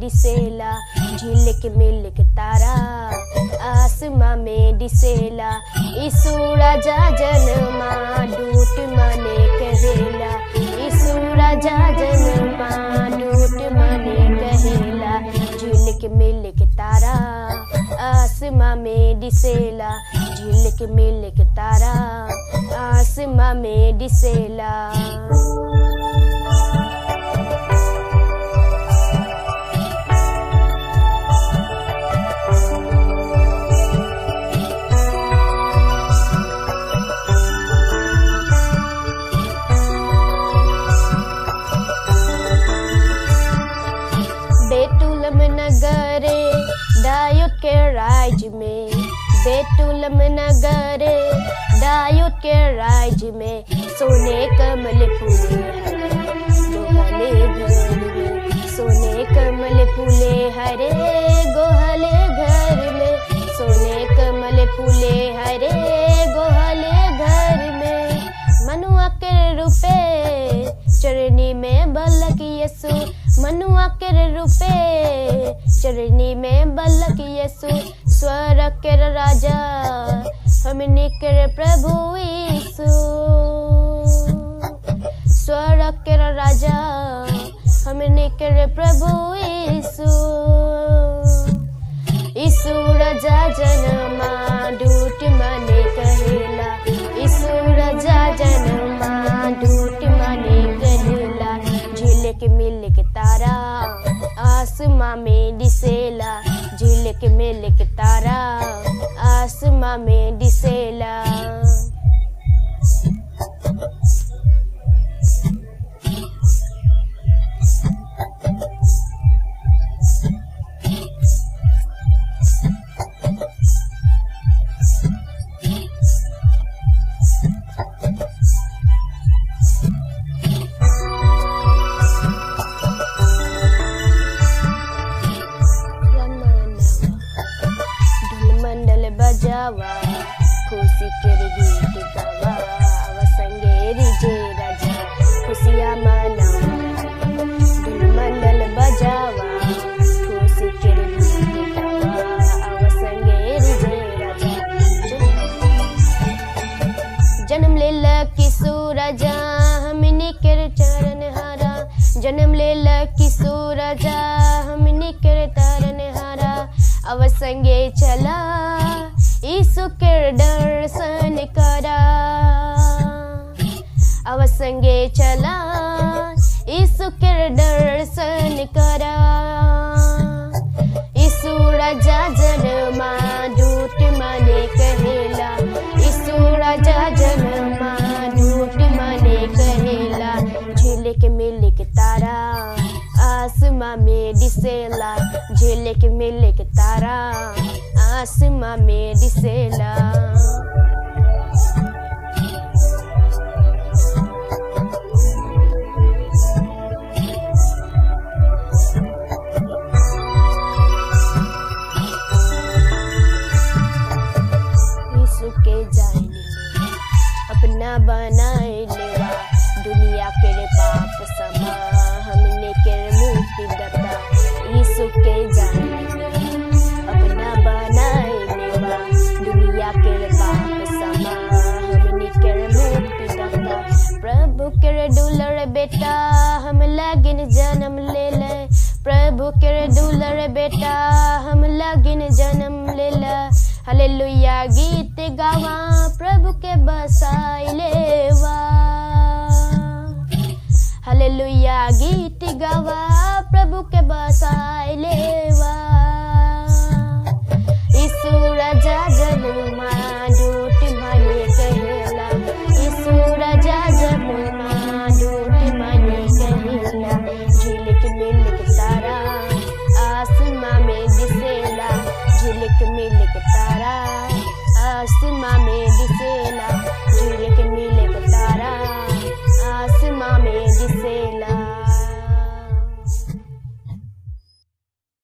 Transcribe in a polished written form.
दिसेला झिलिक मिलिक तारा आसमां में दिसेला यीशु राजा जन्मा दूत मने कहेला यीशु राजा जन्मा दूत मने कहेला झिलिक मिलिक तारा आसमां में दिसेला झिलिक मिलिक तारा आसमां में दिसेला नगरे दायूद के राज्य में बेतुलम नगरे दायूद के राज्य में सोने कमल फूले गोहले घर में सोने कमल फूले हरे गोहले घर में सोने कमल फूले हरे गोहले घर में मनुआ के रूपे चरनी में बलक यीशु मनुआ के रूपे चरनी में बलक यीशु स्वर्ग के राजा हमनी के प्रभु यीशु स्वर्ग के राजा हमनी के प्रभु यीशु यीशु राजा जन्मा दूत मने कहेला यीशु राजा जन्मा दूत मने कहेला झिलिक मिलिक तारा आसमां में दिसेला झिलिक मिलिक तारा आसमां में दिसेला खुशी के गीत गावा अवसंगेरी जे राजा खुशिया मनावा धुल मंडल बजावा खुशी के गीत गावा अवसंगेरी जे राजा जन्म लेला किशु राजा हमनी के चरण हारा जन्म लेला किशु राजा हमनी के चरण हारा अवसंगे चला यीशु के दर्शन करा अवसंगे चला यीशु के दर्शन करा यीशु राजा जन्मा दूत मने कहेला यीशु राजा जन्मा दूत मने कहेला झिलिक मिलिक तारा आसमां में दिसेला झिलिक मिलिक तारा आसमां में दिसेला यीशु के जाने अपना बनाए लेवा दुनिया के पाप समा हमने के मुक्ति दाता यीशु के जाने अपना बनाए लेवा दुनिया के पाप समा हमने के मुक्ति दाता प्रभु के दुलर बेटा हम लागिन जन्म ले ले प्रभु के दुलर बेटा हम लागिन जन्म ले ले हालेलुया गीत गावा प्रभु के बसाई लेवा हालेलुया गीत गावा प्रभु के बसाई लेवा झिलिक मिलिक तारा आसमां में दिस